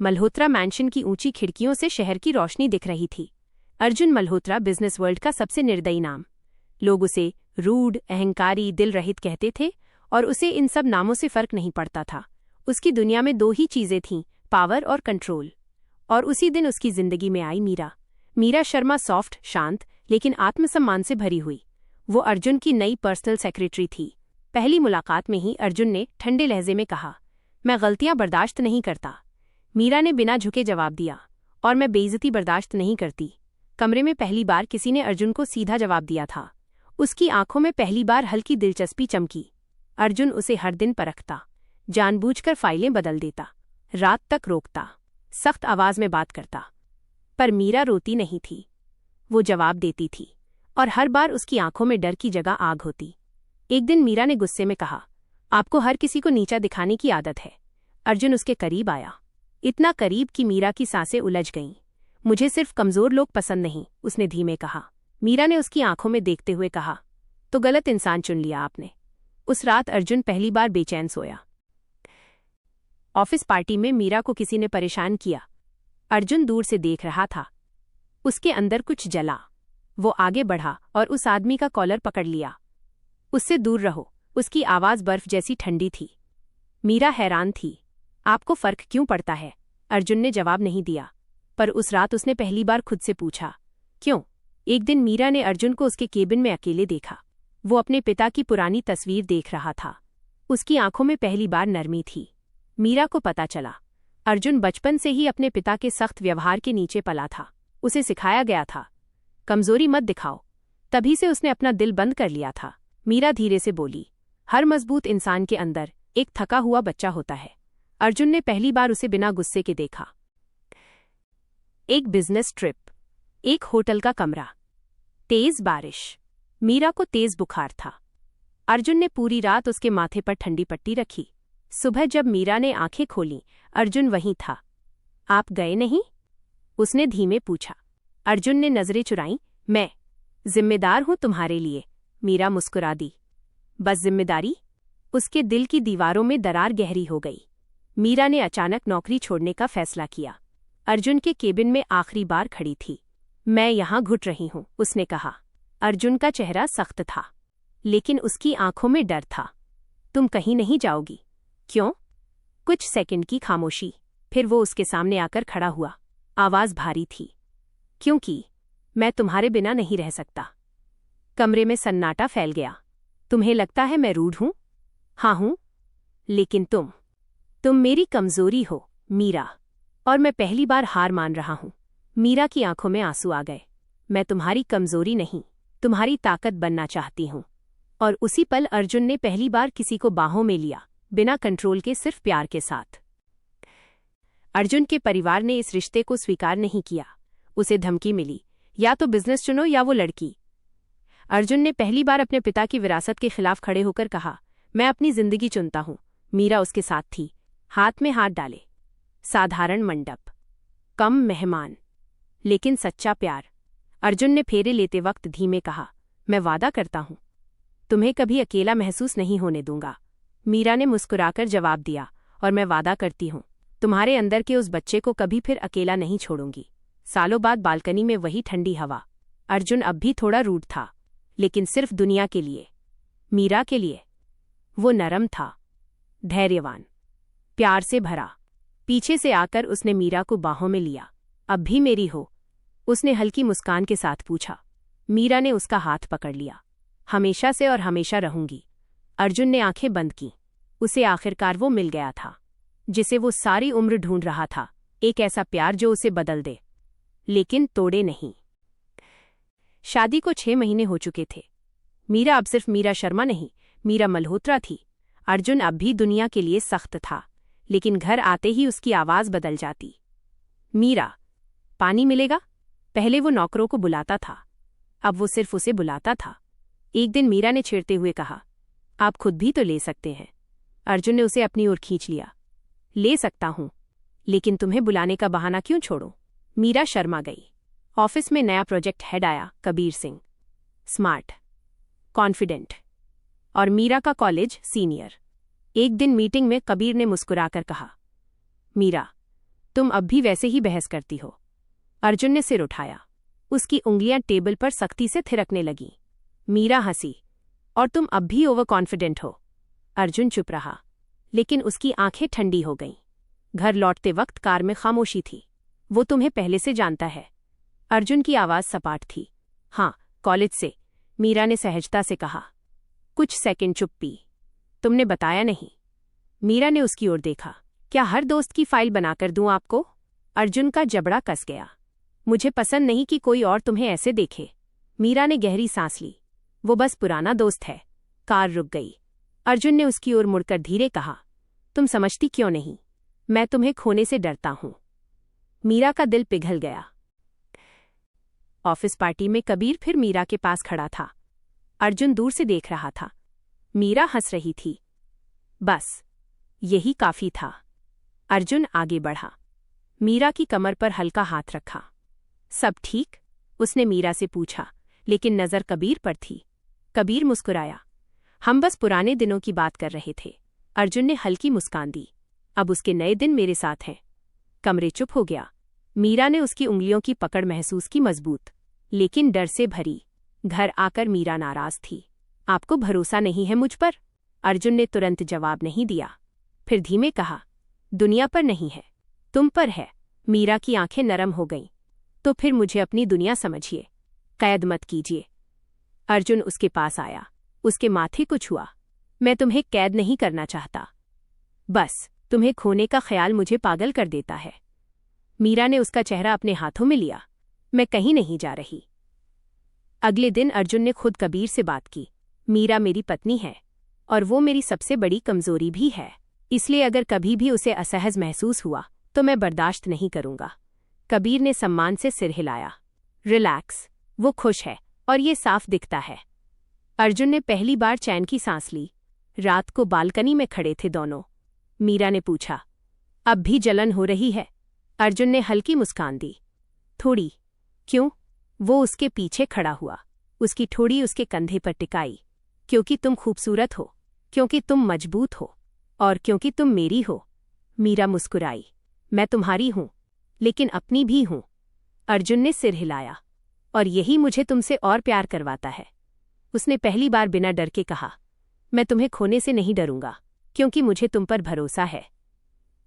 Malhotra mention की ऊंची खिड़कियों से शहर की रोशनी दिख रही थी। अर्जुन मल्होत्रा बिजनेस वर्ल्ड का सबसे निर्दयी नाम। लोग उसे रूड, अहंकारी, दिल रहित कहते थे और उसे इन सब नामों से फर्क नहीं पड़ता था। उसकी दुनिया में दो ही चीजें थीं, पावर और कंट्रोल। और उसी दिन उसकी जिंदगी में आई मीरा। मीरा शर्मा सॉफ्ट, शांत लेकिन आत्मसम्मान से भरी हुई। वो अर्जुन की नई पर्सनल सेक्रेटरी थी। पहली मुलाकात में ही अर्जुन ने ठंडे लहजे में कहा, मैं गलतियां बर्दाश्त नहीं करता। मीरा ने बिना झुके जवाब दिया, और मैं बेइज्जती बर्दाश्त नहीं करती। कमरे में पहली बार किसी ने अर्जुन को सीधा जवाब दिया था। उसकी आंखों में पहली बार हल्की दिलचस्पी चमकी। अर्जुन उसे हर दिन परखता, जानबूझकर फाइलें बदल देता, रात तक रोकता, सख्त आवाज में बात करता। पर मीरा रोती नहीं थी, वो जवाब देती थी, और हर बार उसकी आंखों में डर की जगह आग होती। एक दिन मीरा ने गुस्से में कहा, आपको हर किसी को नीचा दिखाने की आदत है। अर्जुन उसके करीब आया, इतना करीब कि मीरा की सांसें उलझ गईं। मुझे सिर्फ कमजोर लोग पसंद नहीं, उसने धीमे कहा। मीरा ने उसकी आंखों में देखते हुए कहा, तो गलत इंसान चुन लिया आपने। उस रात अर्जुन पहली बार बेचैन सोया। ऑफिस पार्टी में मीरा को किसी ने परेशान किया। अर्जुन दूर से देख रहा था, उसके अंदर कुछ जला। वो आगे बढ़ा और उस आदमी का कॉलर पकड़ लिया। उससे दूर रहो, उसकी आवाज बर्फ जैसी ठंडी थी। मीरा हैरान थी, आपको फर्क क्यों पड़ता है? अर्जुन ने जवाब नहीं दिया, पर उस रात उसने पहली बार खुद से पूछा, क्यों? एक दिन मीरा ने अर्जुन को उसके केबिन में अकेले देखा। वो अपने पिता की पुरानी तस्वीर देख रहा था। उसकी आंखों में पहली बार नरमी थी। मीरा को पता चला, अर्जुन बचपन से ही अपने पिता के सख्त व्यवहार के नीचे पला था। उसे सिखाया गया था, कमजोरी मत दिखाओ। तभी से उसने अपना दिल बंद कर लिया था। मीरा धीरे से बोली, हर मजबूत इंसान के अंदर एक थका हुआ बच्चा होता है। अर्जुन ने पहली बार उसे बिना गुस्से के देखा। एक बिजनेस ट्रिप, एक होटल का कमरा, तेज बारिश। मीरा को तेज बुखार था। अर्जुन ने पूरी रात उसके माथे पर ठंडी पट्टी रखी। सुबह जब मीरा ने आंखें खोलीं, अर्जुन वहीं था। आप गए नहीं? उसने धीमे पूछा। अर्जुन ने नजरें चुराईं। मैं जिम्मेदार हूं तुम्हारे लिए, मीरा मुस्कुरा दी। बस जिम्मेदारी? उसके दिल की दीवारों में दरार गहरी हो गई। मीरा ने अचानक नौकरी छोड़ने का फैसला किया। अर्जुन के केबिन में आखिरी बार खड़ी थी। मैं यहां घुट रही हूं, उसने कहा। अर्जुन का चेहरा सख्त था, लेकिन उसकी आंखों में डर था। तुम कहीं नहीं जाओगी? क्यों? कुछ सेकंड की खामोशी, फिर वो उसके सामने आकर खड़ा हुआ। आवाज भारी थी, क्योंकि मैं तुम्हारे बिना नहीं रह सकता। कमरे में सन्नाटा फैल गया। तुम्हें लगता है मैं रूड हूं? हाँ हूं, लेकिन तुम मेरी कमजोरी हो, मीरा। और मैं पहली बार हार मान रहा हूं। मीरा की आंखों में आंसू आ गए। मैं तुम्हारी कमजोरी नहीं, तुम्हारी ताकत बनना चाहती हूं। और उसी पल अर्जुन ने पहली बार किसी को बाहों में लिया, बिना कंट्रोल के, सिर्फ प्यार के साथ। अर्जुन के परिवार ने इस रिश्ते को स्वीकार नहीं किया। उसे धमकी मिली, या तो बिजनेस चुनो या वो लड़की। अर्जुन ने पहली बार अपने पिता की विरासत के खिलाफ खड़े होकर कहा, मैं अपनी जिंदगी चुनता हूं। मीरा उसके साथ थी, हाथ में हाथ डाले। साधारण मंडप, कम मेहमान, लेकिन सच्चा प्यार। अर्जुन ने फेरे लेते वक्त धीमे कहा, मैं वादा करता हूं, तुम्हें कभी अकेला महसूस नहीं होने दूंगा। मीरा ने मुस्कुराकर जवाब दिया, और मैं वादा करती हूं, तुम्हारे अंदर के उस बच्चे को कभी फिर अकेला नहीं छोड़ूंगी। सालों बाद बालकनी में वही ठंडी हवा। अर्जुन अब भी थोड़ा रूड था, लेकिन सिर्फ दुनिया के लिए, मीरा के लिए। वो नरम था, धैर्यवान, प्यार से भरा। पीछे से आकर उसने मीरा को बाहों में लिया। अब भी मेरी हो? उसने हल्की मुस्कान के साथ पूछा। मीरा ने उसका हाथ पकड़ लिया। हमेशा से और हमेशा रहूंगी। अर्जुन ने आंखें बंद की। उसे आखिरकार वो मिल गया था, जिसे वो सारी उम्र ढूंढ रहा था। एक ऐसा प्यार जो उसे बदल दे, लेकिन तोड़े नहीं। शादी को 6 महीने हो चुके थे। मीरा अब सिर्फ मीरा शर्मा नहीं, मीरा मल्होत्रा थी। अर्जुन अब भी दुनिया के लिए सख्त था, लेकिन घर आते ही उसकी आवाज बदल जाती। मीरा, पानी मिलेगा? पहले वो नौकरों को बुलाता था, अब वो सिर्फ उसे बुलाता था। एक दिन मीरा ने छेड़ते हुए कहा, आप खुद भी तो ले सकते हैं। अर्जुन ने उसे अपनी ओर खींच लिया। ले सकता हूं, लेकिन तुम्हें बुलाने का बहाना क्यों छोड़ूं? मीरा शर्मा गई। ऑफिस में नया प्रोजेक्ट हेड आया, कबीर सिंह। स्मार्ट, कॉन्फिडेंट, और मीरा का कॉलेज सीनियर। एक दिन मीटिंग में कबीर ने मुस्कुराकर कहा, मीरा, तुम अब भी वैसे ही बहस करती हो। अर्जुन ने सिर उठाया। उसकी उंगलियां टेबल पर सख्ती से थिरकने लगीं। मीरा हंसी। और तुम अब भी ओवर कॉन्फिडेंट हो। अर्जुन चुप रहा, लेकिन उसकी आंखें ठंडी हो गईं। घर लौटते वक्त कार में खामोशी थी। वो तुम्हें पहले से जानता है। अर्जुन की आवाज सपाट थी। हाँ, कॉलेज से, मीरा ने सहजता से कहा। कुछ सेकंड चुप पी। तुमने बताया नहीं। मीरा ने उसकी ओर देखा। क्या हर दोस्त की फाइल बनाकर दूं आपको? अर्जुन का जबड़ा कस गया। मुझे पसंद नहीं कि कोई और तुम्हें ऐसे देखे। मीरा ने गहरी सांस ली। वो बस पुराना दोस्त है। कार रुक गई। अर्जुन ने उसकी ओर मुड़कर धीरे कहा, तुम समझती क्यों नहीं? मैं तुम्हें खोने से डरता हूं। मीरा का दिल पिघल गया। ऑफिस पार्टी में कबीर फिर मीरा के पास खड़ा था। अर्जुन दूर से देख रहा था। मीरा हंस रही थी। बस यही काफी था। अर्जुन आगे बढ़ा। मीरा की कमर पर हल्का हाथ रखा। सब ठीक? उसने मीरा से पूछा, लेकिन नजर कबीर पर थी। कबीर मुस्कुराया। हम बस पुराने दिनों की बात कर रहे थे। अर्जुन ने हल्की मुस्कान दी। अब उसके नए दिन मेरे साथ हैं। कमरे चुप हो गया। मीरा ने उसकी उंगलियों की पकड़ महसूस की, मजबूत लेकिन डर से भरी। घर आकर मीरा नाराज थी। आपको भरोसा नहीं है मुझ पर? अर्जुन ने तुरंत जवाब नहीं दिया। फिर धीमे कहा, दुनिया पर नहीं है, तुम पर है। मीरा की आंखें नरम हो गईं। तो फिर मुझे अपनी दुनिया समझिए, कैद मत कीजिए। अर्जुन उसके पास आया। उसके माथे को छुआ। मैं तुम्हें कैद नहीं करना चाहता, बस तुम्हें खोने का ख्याल मुझे पागल कर देता है। मीरा ने उसका चेहरा अपने हाथों में लिया। मैं कहीं नहीं जा रही। अगले दिन अर्जुन ने खुद कबीर से बात की। मीरा मेरी पत्नी है, और वो मेरी सबसे बड़ी कमजोरी भी है। इसलिए अगर कभी भी उसे असहज महसूस हुआ तो मैं बर्दाश्त नहीं करूंगा। कबीर ने सम्मान से सिर हिलाया। रिलैक्स, वो खुश है और ये साफ दिखता है। अर्जुन ने पहली बार चैन की सांस ली। रात को बालकनी में खड़े थे दोनों। मीरा ने पूछा, अब भी जलन हो रही है? अर्जुन ने हल्की मुस्कान दी। थोड़ी। क्यों? वो उसके पीछे खड़ा हुआ। उसकी ठोड़ी उसके कंधे पर टिकाई। क्योंकि तुम खूबसूरत हो, क्योंकि तुम मजबूत हो, और क्योंकि तुम मेरी हो। मीरा मुस्कुराई। मैं तुम्हारी हूं, लेकिन अपनी भी हूं। अर्जुन ने सिर हिलाया। और यही मुझे तुमसे और प्यार करवाता है। उसने पहली बार बिना डर के कहा, मैं तुम्हें खोने से नहीं डरूंगा, क्योंकि मुझे तुम पर भरोसा है।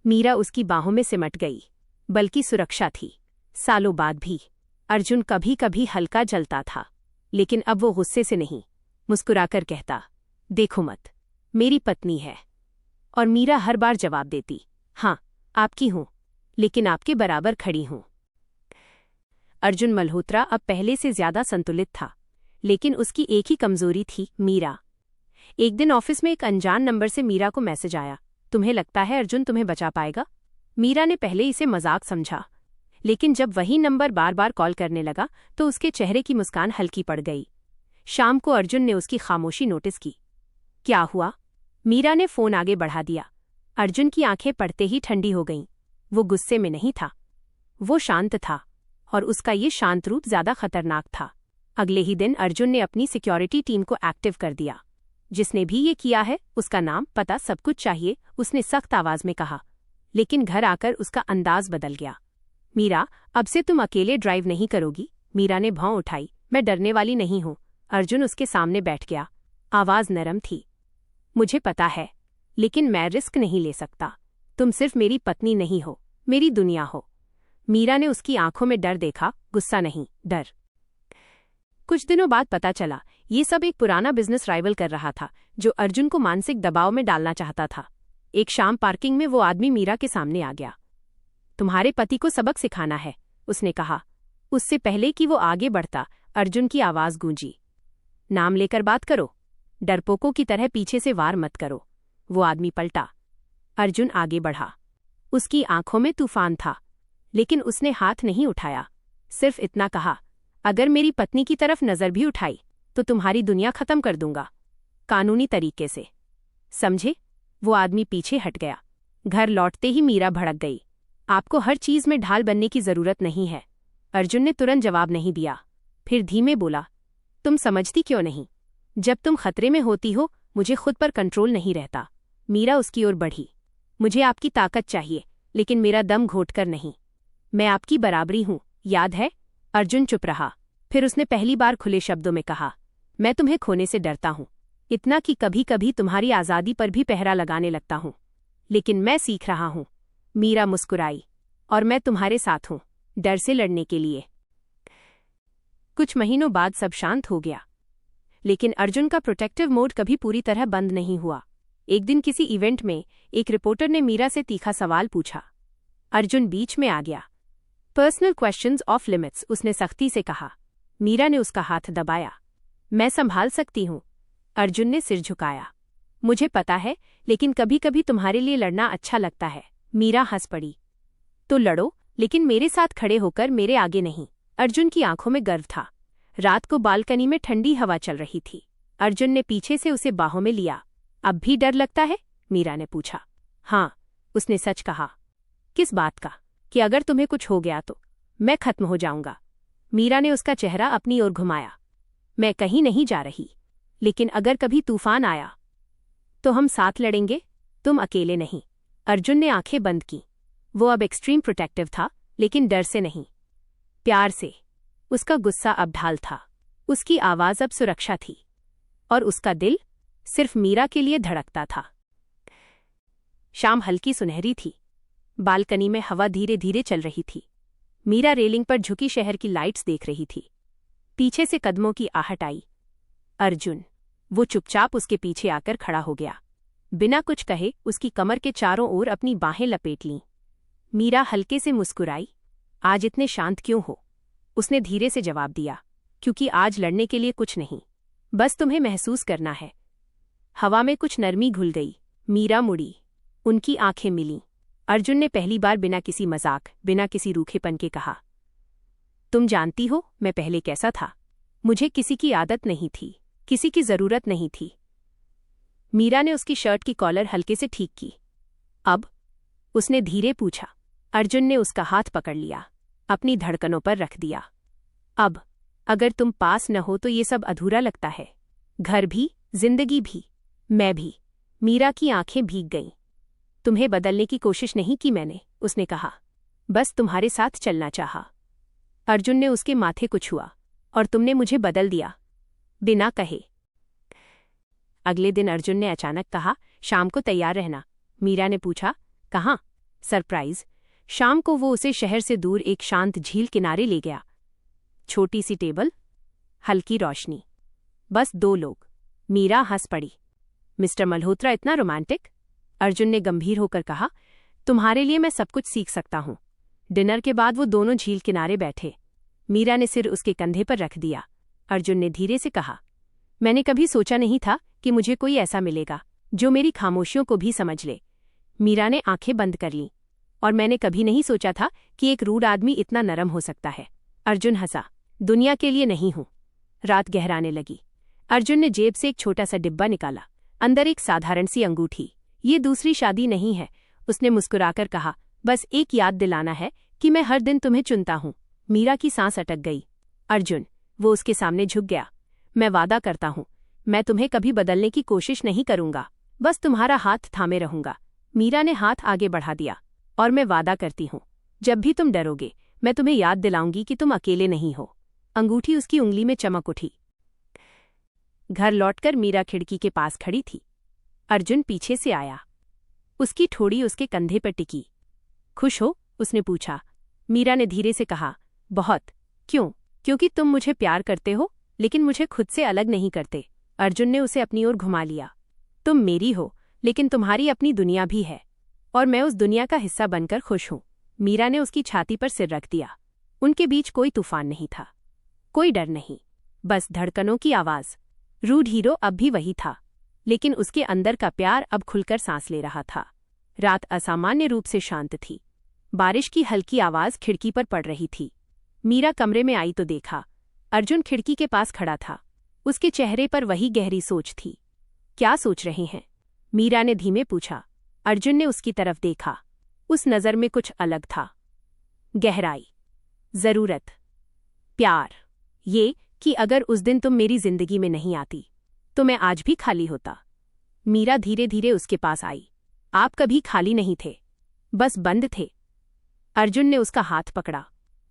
मीरा उसकी बाहों में सिमट गई। बल्कि सुरक्षा थी। सालों बाद भी अर्जुन कभी कभी हल्का जलता था, लेकिन अब वो गुस्से से नहीं, मुस्कुराकर कहता, देखो मत, मेरी पत्नी है। और मीरा हर बार जवाब देती, हाँ, आपकी हूं, लेकिन आपके बराबर खड़ी हूं। अर्जुन मल्होत्रा अब पहले से ज्यादा संतुलित था, लेकिन उसकी एक ही कमजोरी थी, मीरा। एक दिन ऑफिस में एक अनजान नंबर से मीरा को मैसेज आया, तुम्हें लगता है अर्जुन तुम्हें बचा पाएगा? मीरा ने पहले इसे मजाक समझा, लेकिन जब वही नंबर बार बार कॉल करने लगा तो उसके चेहरे की मुस्कान हल्की पड़ गई। शाम को अर्जुन ने उसकी खामोशी नोटिस की। क्या हुआ? मीरा ने फोन आगे बढ़ा दिया। अर्जुन की आंखें पड़ते ही ठंडी हो गईं। वो गुस्से में नहीं था, वो शांत था, और उसका ये शांत रूप ज्यादा खतरनाक था। अगले ही दिन अर्जुन ने अपनी सिक्योरिटी टीम को एक्टिव कर दिया। जिसने भी ये किया है उसका नाम, पता, सब कुछ चाहिए, उसने सख्त आवाज में कहा। लेकिन घर आकर उसका अंदाज बदल गया। मीरा, अब से तुम अकेले ड्राइव नहीं करोगी। मीरा ने भौं उठाई। मैं डरने वाली नहीं हूं। अर्जुन उसके सामने बैठ गया। आवाज नरम थी। मुझे पता है, लेकिन मैं रिस्क नहीं ले सकता। तुम सिर्फ मेरी पत्नी नहीं हो, मेरी दुनिया हो। मीरा ने उसकी आंखों में डर देखा, गुस्सा नहीं, डर। कुछ दिनों बाद पता चला, ये सब एक पुराना बिजनेस राइवल कर रहा था, जो अर्जुन को मानसिक दबाव में डालना चाहता था। एक शाम पार्किंग में वो आदमी मीरा के सामने आ गया। तुम्हारे पति को सबक सिखाना है, उसने कहा। उससे पहले कि वो आगे बढ़ता, अर्जुन की आवाज गूंजी। नाम लेकर बात करो, डरपोकों की तरह पीछे से वार मत करो। वो आदमी पलटा। अर्जुन आगे बढ़ा। उसकी आंखों में तूफान था, लेकिन उसने हाथ नहीं उठाया। सिर्फ इतना कहा, अगर मेरी पत्नी की तरफ नजर भी उठाई तो तुम्हारी दुनिया खत्म कर दूंगा, कानूनी तरीके से, समझे? वो आदमी पीछे हट गया। घर लौटते ही मीरा भड़क गई। आपको हर चीज में ढाल बनने की जरूरत नहीं है। अर्जुन ने तुरंत जवाब नहीं दिया। फिर धीमे बोला, तुम समझती क्यों नहीं? जब तुम खतरे में होती हो, मुझे खुद पर कंट्रोल नहीं रहता। मीरा उसकी ओर बढ़ी। मुझे आपकी ताकत चाहिए, लेकिन मेरा दम घोटकर नहीं। मैं आपकी बराबरी हूं, याद है? अर्जुन चुप रहा। फिर उसने पहली बार खुले शब्दों में कहा, मैं तुम्हें खोने से डरता हूं, इतना कि कभी कभी तुम्हारी आज़ादी पर भी पहरा लगाने लगता हूं। लेकिन मैं सीख रहा हूं। मीरा मुस्कुराई। और मैं तुम्हारे साथ हूं, डर से लड़ने के लिए। कुछ महीनों बाद सब शांत हो गया, लेकिन अर्जुन का प्रोटेक्टिव मोड कभी पूरी तरह बंद नहीं हुआ। एक दिन किसी इवेंट में एक रिपोर्टर ने मीरा से तीखा सवाल पूछा। अर्जुन बीच में आ गया। पर्सनल क्वेश्चंस ऑफ लिमिट्स, उसने सख्ती से कहा। मीरा ने उसका हाथ दबाया। मैं संभाल सकती हूं। अर्जुन ने सिर झुकाया। मुझे पता है, लेकिन कभी कभी तुम्हारे लिए लड़ना अच्छा लगता है। मीरा हंस पड़ी। तो लड़ो, लेकिन मेरे साथ खड़े होकर, मेरे आगे नहीं। अर्जुन की आंखों में गर्व था। रात को बालकनी में ठंडी हवा चल रही थी। अर्जुन ने पीछे से उसे बाहों में लिया। अब भी डर लगता है? मीरा ने पूछा। हाँ, उसने सच कहा। किस बात का? कि अगर तुम्हें कुछ हो गया तो मैं खत्म हो जाऊंगा। मीरा ने उसका चेहरा अपनी ओर घुमाया। मैं कहीं नहीं जा रही, लेकिन अगर कभी तूफान आया तो हम साथ लड़ेंगे, तुम अकेले नहीं। अर्जुन ने आंखें बंद की। वो अब एक्सट्रीम प्रोटेक्टिव था, लेकिन डर से नहीं, प्यार से। उसका गुस्सा अब ढाल था, उसकी आवाज अब सुरक्षा थी, और उसका दिल सिर्फ मीरा के लिए धड़कता था। शाम हल्की सुनहरी थी। बालकनी में हवा धीरे धीरे चल रही थी। मीरा रेलिंग पर झुकी शहर की लाइट्स देख रही थी। पीछे से कदमों की आहट आई। अर्जुन। वो चुपचाप उसके पीछे आकर खड़ा हो गया। बिना कुछ कहे उसकी कमर के चारों ओर अपनी बाहें लपेट लीं। मीरा हल्के से मुस्कुराई। आज इतने शांत क्यों हो? उसने धीरे से जवाब दिया, क्योंकि आज लड़ने के लिए कुछ नहीं, बस तुम्हें महसूस करना है। हवा में कुछ नरमी घुल गई। मीरा मुड़ी। उनकी आंखें मिलीं। अर्जुन ने पहली बार बिना किसी मजाक, बिना किसी रूखेपन के कहा, तुम जानती हो मैं पहले कैसा था? मुझे किसी की आदत नहीं थी, किसी की जरूरत नहीं थी। मीरा ने उसकी शर्ट की कॉलर हल्के से ठीक की। अब? उसने धीरे पूछा। अर्जुन ने उसका हाथ पकड़ लिया, अपनी धड़कनों पर रख दिया। अब अगर तुम पास न हो तो ये सब अधूरा लगता है। घर भी, जिंदगी भी, मैं भी। मीरा की आंखें भीग गईं। तुम्हें बदलने की कोशिश नहीं की मैंने, उसने कहा। बस तुम्हारे साथ चलना चाहा। अर्जुन ने उसके माथे को छुआ। और तुमने मुझे बदल दिया, बिना कहे। अगले दिन अर्जुन ने अचानक कहा, शाम को तैयार रहना। मीरा ने पूछा, कहाँ? सरप्राइज। शाम को वो उसे शहर से दूर एक शांत झील किनारे ले गया। छोटी सी टेबल, हल्की रोशनी, बस 2 लोग। मीरा हंस पड़ी। मिस्टर मल्होत्रा इतना रोमांटिक? अर्जुन ने गंभीर होकर कहा, तुम्हारे लिए मैं सब कुछ सीख सकता हूं। डिनर के बाद वो दोनों झील किनारे बैठे। मीरा ने सिर उसके कंधे पर रख दिया। अर्जुन ने धीरे से कहा, मैंने कभी सोचा नहीं था कि मुझे कोई ऐसा मिलेगा जो मेरी खामोशियों को भी समझ ले। मीरा ने आंखें बंद कर लीं। और मैंने कभी नहीं सोचा था कि एक रूड आदमी इतना नरम हो सकता है। अर्जुन हंसा। दुनिया के लिए नहीं हूं। रात गहराने लगी। अर्जुन ने जेब से एक छोटा सा डिब्बा निकाला। अंदर एक साधारण सी अंगूठी। ये दूसरी शादी नहीं है, उसने मुस्कुराकर कहा, बस एक याद दिलाना है कि मैं हर दिन तुम्हें चुनता हूं। मीरा की सांस अटक गई। अर्जुन। वो उसके सामने झुक गया। मैं वादा करता हूं, मैं तुम्हें कभी बदलने की कोशिश नहीं करूंगा, बस तुम्हारा हाथ थामे रहूंगा। मीरा ने हाथ आगे बढ़ा दिया। और मैं वादा करती हूं, जब भी तुम डरोगे मैं तुम्हें याद दिलाऊंगी कि तुम अकेले नहीं हो। अंगूठी उसकी उंगली में चमक उठी। घर लौटकर मीरा खिड़की के पास खड़ी थी। अर्जुन पीछे से आया। उसकी ठोड़ी उसके कंधे पर टिकी। खुश हो? उसने पूछा। मीरा ने धीरे से कहा, बहुत। क्यों? क्योंकि तुम मुझे प्यार करते हो, लेकिन मुझे खुद से अलग नहीं करते। अर्जुन ने उसे अपनी ओर घुमा लिया। तुम मेरी हो, लेकिन तुम्हारी अपनी दुनिया भी है, और मैं उस दुनिया का हिस्सा बनकर खुश हूं। मीरा ने उसकी छाती पर सिर रख दिया। उनके बीच कोई तूफान नहीं था, कोई डर नहीं, बस धड़कनों की आवाज। रूड हीरो अब भी वही था, लेकिन उसके अंदर का प्यार अब खुलकर सांस ले रहा था। रात असामान्य रूप से शांत थी। बारिश की हल्की आवाज खिड़की पर पड़ रही थी। मीरा कमरे में आई तो देखा, अर्जुन खिड़की के पास खड़ा था। उसके चेहरे पर वही गहरी सोच थी। क्या सोच रहे हैं? मीरा ने धीमे पूछा। अर्जुन ने उसकी तरफ देखा। उस नज़र में कुछ अलग था। गहराई, जरूरत, प्यार। ये कि अगर उस दिन तुम मेरी जिंदगी में नहीं आती तो मैं आज भी खाली होता। मीरा धीरे धीरे उसके पास आई। आप कभी खाली नहीं थे, बस बंद थे। अर्जुन ने उसका हाथ पकड़ा।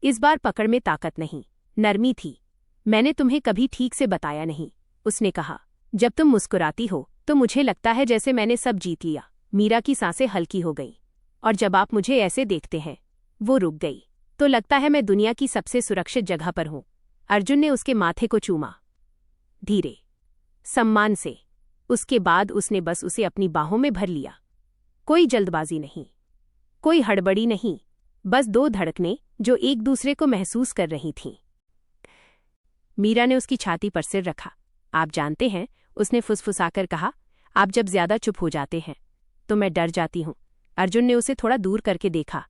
इस बार पकड़ में ताकत नहीं, नरमी थी। मैंने तुम्हें कभी ठीक से बताया नहीं, उसने कहा। जब तुम मुस्कुराती हो तो मुझे लगता है जैसे मैंने सब जीत लिया। मीरा की सांसें हल्की हो गईं। और जब आप मुझे ऐसे देखते हैं, वो रुक गई, तो लगता है मैं दुनिया की सबसे सुरक्षित जगह पर हूं। अर्जुन ने उसके माथे को चूमा, धीरे, सम्मान से। उसके बाद उसने बस उसे अपनी बाहों में भर लिया। कोई जल्दबाजी नहीं, कोई हड़बड़ी नहीं, बस दो धड़कनें जो एक दूसरे को महसूस कर रही थीं। मीरा ने उसकी छाती पर सिर रखा। आप जानते हैं, उसने फुसफुसाकर कहा, आप जब ज्यादा चुप हो जाते हैं तो मैं डर जाती हूं। अर्जुन ने उसे थोड़ा दूर करके देखा।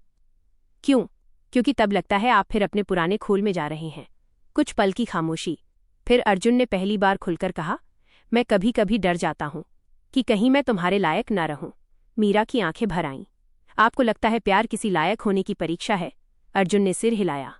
क्यों? क्योंकि तब लगता है आप फिर अपने पुराने खोल में जा रहे हैं। कुछ पल की खामोशी। फिर अर्जुन ने पहली बार खुलकर कहा, मैं कभी कभी डर जाता हूं कि कहीं मैं तुम्हारे लायक न रहूं। मीरा की आंखें भर आईं। आपको लगता है प्यार किसी लायक होने की परीक्षा है? अर्जुन ने सिर हिलाया।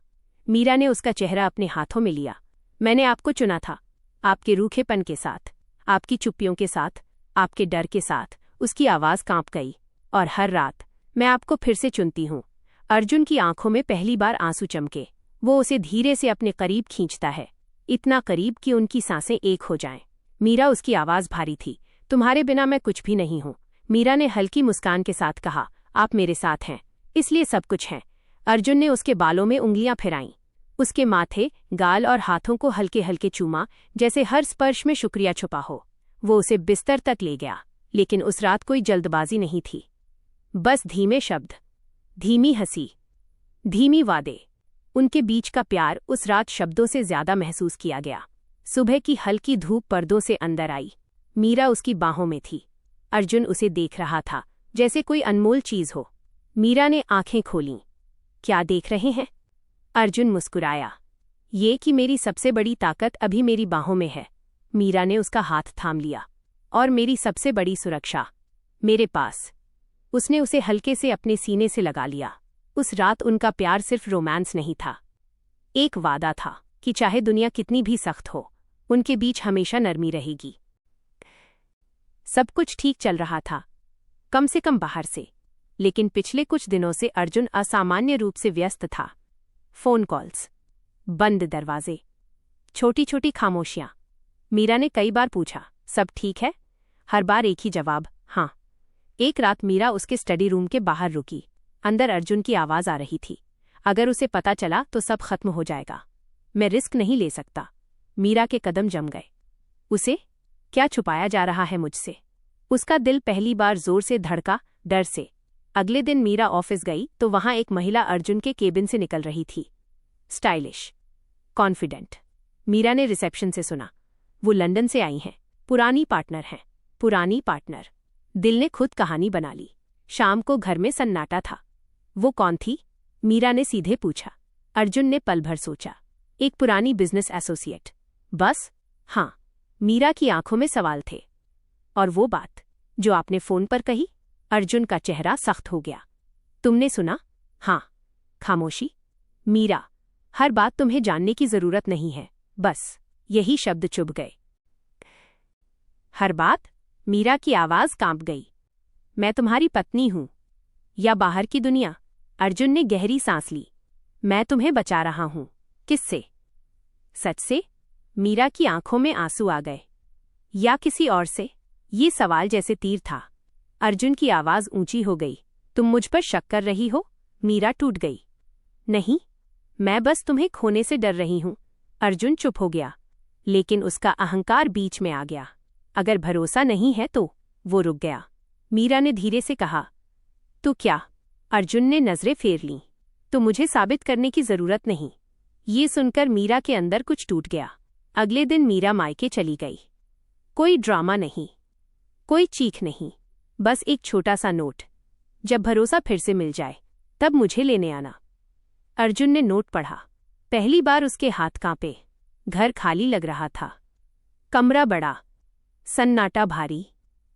मीरा ने उसका चेहरा अपने हाथों में लिया। मैंने आपको चुना था, आपके रूखेपन के साथ, आपकी चुप्पियों के साथ, आपके डर के साथ। उसकी आवाज कांप गई। और हर रात मैं आपको फिर से चुनती हूं। अर्जुन की आंखों में पहली बार आंसू चमके। वो उसे धीरे से अपने करीब खींचता है, इतना करीब कि उनकी सांसें एक हो जाएं। मीरा, उसकी आवाज भारी थी, तुम्हारे बिना मैं कुछ भी नहीं हूं। मीरा ने हल्की मुस्कान के साथ कहा, आप मेरे साथ हैं, इसलिए सब कुछ है। अर्जुन ने उसके बालों में उंगलियां फिराईं, उसके माथे, गाल और हाथों को हल्के हल्के चूमा, जैसे हर स्पर्श में शुक्रिया छुपा हो। वो उसे बिस्तर तक ले गया, लेकिन उस रात कोई जल्दबाजी नहीं थी। बस धीमे शब्द, धीमी हंसी, धीमी वादे। उनके बीच का प्यार उस रात शब्दों से ज्यादा महसूस किया गया। सुबह की हल्की धूप पर्दों से अंदर आई। मीरा उसकी बाहों में थी। अर्जुन उसे देख रहा था जैसे कोई अनमोल चीज हो। मीरा ने आंखें खोलीं। क्या देख रहे हैं? अर्जुन मुस्कुराया। ये कि मेरी सबसे बड़ी ताकत अभी मेरी बाहों में है। मीरा ने उसका हाथ थाम लिया। और मेरी सबसे बड़ी सुरक्षा मेरे पास। उसने उसे हल्के से अपने सीने से लगा लिया। उस रात उनका प्यार सिर्फ रोमांस नहीं था, एक वादा था कि चाहे दुनिया कितनी भी सख्त हो, उनके बीच हमेशा नरमी रहेगी। सब कुछ ठीक चल रहा था, कम से कम बाहर से। लेकिन पिछले कुछ दिनों से अर्जुन असामान्य रूप से व्यस्त था। फोन कॉल्स, बंद दरवाजे, छोटी छोटी खामोशियां। मीरा ने कई बार पूछा, सब ठीक है? हर बार एक ही जवाब, हाँ। एक रात मीरा उसके स्टडी रूम के बाहर रुकी। अंदर अर्जुन की आवाज आ रही थी, अगर उसे पता चला तो सब खत्म हो जाएगा। मैं रिस्क नहीं ले सकता। मीरा के कदम जम गए। उसे क्या छुपाया जा रहा है मुझसे? उसका दिल पहली बार जोर से धड़का, डर से। अगले दिन मीरा ऑफिस गई तो वहां एक महिला अर्जुन के केबिन से निकल रही थी। Stylish, confident. मीरा ने रिसेप्शन से सुना, वो लंदन से आई हैं, पुरानी पार्टनर हैं। पुरानी पार्टनर। दिल ने खुद कहानी बना ली। शाम को घर में सन्नाटा था। वो कौन थी? मीरा ने सीधे पूछा। अर्जुन ने पल भर सोचा, एक पुरानी बिजनेस एसोसिएट। बस? हाँ। मीरा की आंखों में सवाल थे। और वो बात जो आपने फोन पर कही? अर्जुन का चेहरा सख्त हो गया। तुमने सुना? हाँ। खामोशी। मीरा, हर बात तुम्हें जानने की जरूरत नहीं है, बस यही शब्द चुभ गए। हर बात? मीरा की आवाज कांप गई। मैं तुम्हारी पत्नी हूं, या बाहर की दुनिया? अर्जुन ने गहरी सांस ली। मैं तुम्हें बचा रहा हूं। किससे? सच से? मीरा की आंखों में आंसू आ गए। या किसी और से? ये सवाल जैसे तीर था। अर्जुन की आवाज ऊंची हो गई। तुम मुझ पर शक कर रही हो? मीरा टूट गई। नहीं, मैं बस तुम्हें खोने से डर रही हूं। अर्जुन चुप हो गया, लेकिन उसका अहंकार बीच में आ गया। अगर भरोसा नहीं है तो? वो रुक गया। मीरा ने धीरे से कहा, तू क्या? अर्जुन ने नजरें फेर लीं। तो मुझे साबित करने की जरूरत नहीं। ये सुनकर मीरा के अंदर कुछ टूट गया। अगले दिन मीरा मायके चली गई। कोई ड्रामा नहीं, कोई चीख नहीं, बस एक छोटा सा नोट, जब भरोसा फिर से मिल जाए तब मुझे लेने आना। अर्जुन ने नोट पढ़ा। पहली बार उसके हाथ कांपे। घर खाली लग रहा था, कमरा बड़ा, सन्नाटा भारी।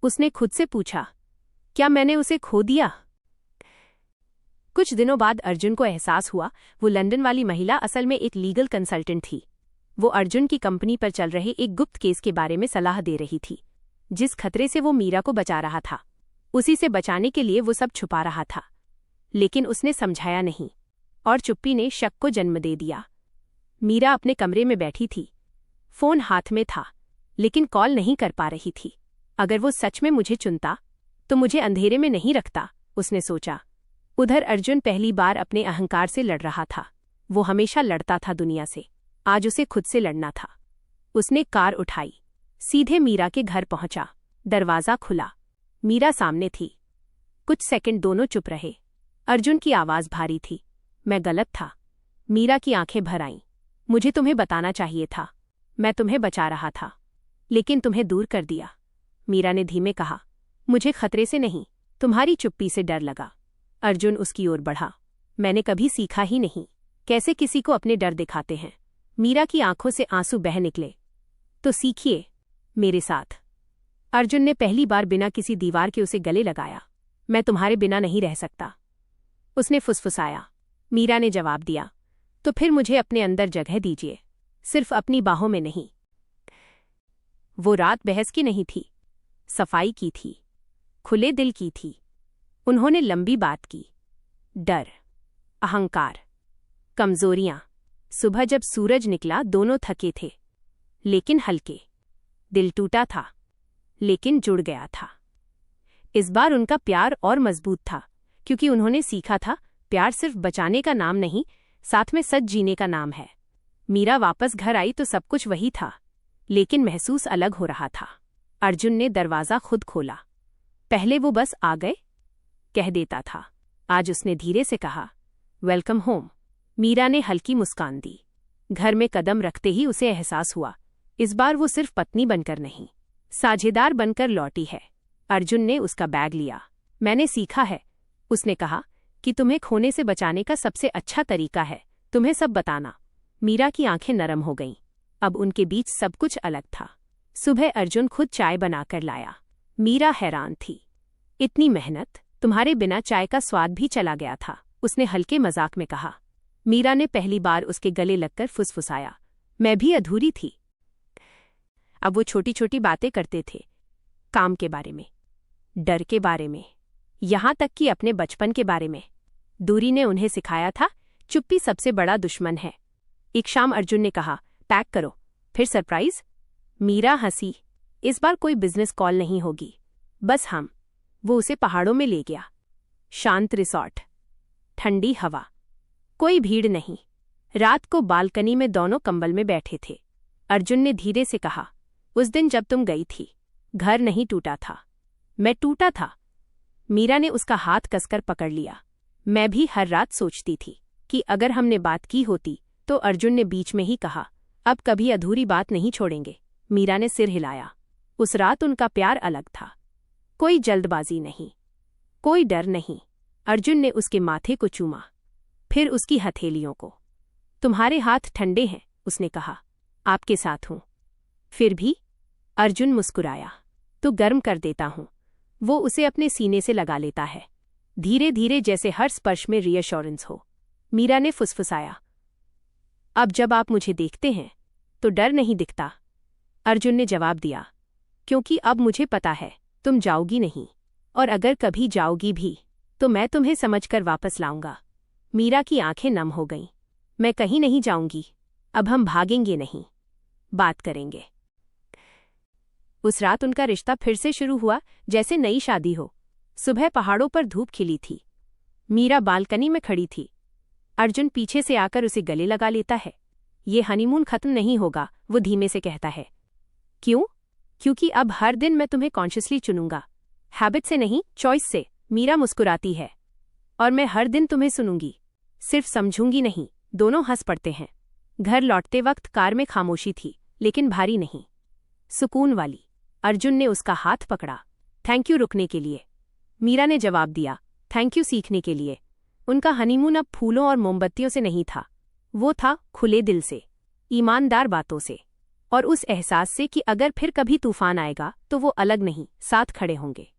उसने खुद से पूछा, क्या मैंने उसे खो दिया? कुछ दिनों बाद अर्जुन को एहसास हुआ वो लंदन वाली महिला असल में एक लीगल कंसल्टेंट थी। वो अर्जुन की कंपनी पर चल रहे एक गुप्त केस के बारे में सलाह दे रही थी। जिस खतरे से वो मीरा को बचा रहा था, उसी से बचाने के लिए वो सब छुपा रहा था। लेकिन उसने समझाया नहीं, और चुप्पी ने शक को जन्म दे दिया। मीरा अपने कमरे में बैठी थी, फोन हाथ में था, लेकिन कॉल नहीं कर पा रही थी। अगर वो सच में मुझे चुनता तो मुझे अंधेरे में नहीं रखता, उसने सोचा। उधर अर्जुन पहली बार अपने अहंकार से लड़ रहा था। वो हमेशा लड़ता था दुनिया से, आज उसे खुद से लड़ना था। उसने कार उठाई, सीधे मीरा के घर पहुंचा। दरवाजा खुला, मीरा सामने थी। कुछ सेकंड दोनों चुप रहे। अर्जुन की आवाज भारी थी, मैं गलत था। मीरा की आंखें भर आईं। मुझे तुम्हें बताना चाहिए था, मैं तुम्हें बचा रहा था, लेकिन तुम्हें दूर कर दिया। मीरा ने धीमे कहा, मुझे खतरे से नहीं, तुम्हारी चुप्पी से डर लगा। अर्जुन उसकी ओर बढ़ा, मैंने कभी सीखा ही नहीं कैसे किसी को अपने डर दिखाते हैं। मीरा की आंखों से आंसू बह निकले। तो सीखिए मेरे साथ। अर्जुन ने पहली बार बिना किसी दीवार के उसे गले लगाया। मैं तुम्हारे बिना नहीं रह सकता, उसने फुसफुसाया। मीरा ने जवाब दिया, तो फिर मुझे अपने अंदर जगह दीजिए, सिर्फ अपनी बाहों में नहीं। वो रात बहस की नहीं थी, सफाई की थी, खुले दिल की थी। उन्होंने लंबी बात की, डर, अहंकार, कमजोरियां। सुबह जब सूरज निकला दोनों थके थे, लेकिन हल्के। दिल टूटा था, लेकिन जुड़ गया था। इस बार उनका प्यार और मजबूत था, क्योंकि उन्होंने सीखा था प्यार सिर्फ बचाने का नाम नहीं, साथ में सच जीने का नाम है। मीरा वापस घर आई तो सब कुछ वही था, लेकिन महसूस अलग हो रहा था। अर्जुन ने दरवाज़ा खुद खोला। पहले वो बस आ गए कह देता था, आज उसने धीरे से कहा, वेलकम होम। मीरा ने हल्की मुस्कान दी। घर में कदम रखते ही उसे एहसास हुआ, इस बार वो सिर्फ पत्नी बनकर नहीं, साझेदार बनकर लौटी है। अर्जुन ने उसका बैग लिया। मैंने सीखा है, उसने कहा, कि तुम्हें खोने से बचाने का सबसे अच्छा तरीका है तुम्हें सब बताना। मीरा की आंखें नरम हो गईं। अब उनके बीच सब कुछ अलग था। सुबह अर्जुन खुद चाय बनाकर लाया। मीरा हैरान थी, इतनी मेहनत, तुम्हारे बिना चाय का स्वाद भी चला गया था, उसने हल्के मजाक में कहा। मीरा ने पहली बार उसके गले लगकर फुसफुसाया, मैं भी अधूरी थी। अब वो छोटी छोटी बातें करते थे, काम के बारे में, डर के बारे में, यहां तक कि अपने बचपन के बारे में। दूरी ने उन्हें सिखाया था, चुप्पी सबसे बड़ा दुश्मन है। एक शाम अर्जुन ने कहा, पैक करो, फिर सरप्राइज। मीरा हंसी, इस बार कोई बिजनेस कॉल नहीं होगी, बस हम। वो उसे पहाड़ों में ले गया। शांत रिसॉर्ट, ठंडी हवा, कोई भीड़ नहीं। रात को बालकनी में दोनों कंबल में बैठे थे। अर्जुन ने धीरे से कहा, उस दिन जब तुम गई थी, घर नहीं टूटा था, मैं टूटा था। मीरा ने उसका हाथ कसकर पकड़ लिया। मैं भी हर रात सोचती थी कि अगर हमने बात की होती, तो अर्जुन ने बीच में ही कहा, अब कभी अधूरी बात नहीं छोड़ेंगे। मीरा ने सिर हिलाया। उस रात उनका प्यार अलग था, कोई जल्दबाजी नहीं, कोई डर नहीं। अर्जुन ने उसके माथे को चूमा, फिर उसकी हथेलियों को। तुम्हारे हाथ ठंडे हैं, उसने कहा, आपके साथ हूं। फिर भी? अर्जुन मुस्कुराया, तो गर्म कर देता हूं। वो उसे अपने सीने से लगा लेता है, धीरे धीरे, जैसे हर स्पर्श में रीअश्योरेंस हो। मीरा ने फुसफुसाया, अब जब आप मुझे देखते हैं तो डर नहीं दिखता। अर्जुन ने जवाब दिया, क्योंकि अब मुझे पता है तुम जाओगी नहीं, और अगर कभी जाओगी भी तो मैं तुम्हें समझकर वापस लाऊंगा। मीरा की आंखें नम हो गईं। मैं कहीं नहीं जाऊंगी, अब हम भागेंगे नहीं, बात करेंगे। उस रात उनका रिश्ता फिर से शुरू हुआ, जैसे नई शादी हो। सुबह पहाड़ों पर धूप खिली थी। मीरा बालकनी में खड़ी थी। अर्जुन पीछे से आकर उसे गले लगा लेता है। ये हनीमून खत्म नहीं होगा, वो धीमे से कहता है। क्यों? क्योंकि अब हर दिन मैं तुम्हें कॉन्शियसली चुनूंगा, हैबिट से नहीं, चॉइस से। मीरा मुस्कुराती है, और मैं हर दिन तुम्हें सुनूंगी, सिर्फ समझूंगी नहीं। दोनों हंस पड़ते हैं। घर लौटते वक्त कार में खामोशी थी, लेकिन भारी नहीं, सुकून वाली। अर्जुन ने उसका हाथ पकड़ा, थैंक यू रुकने के लिए। मीरा ने जवाब दिया, थैंक यू सीखने के लिए। उनका हनीमून अब फूलों और मोमबत्तियों से नहीं था, वो था खुले दिल से, ईमानदार बातों से, और उस एहसास से कि अगर फिर कभी तूफान आएगा तो वो अलग नहीं, साथ खड़े होंगे।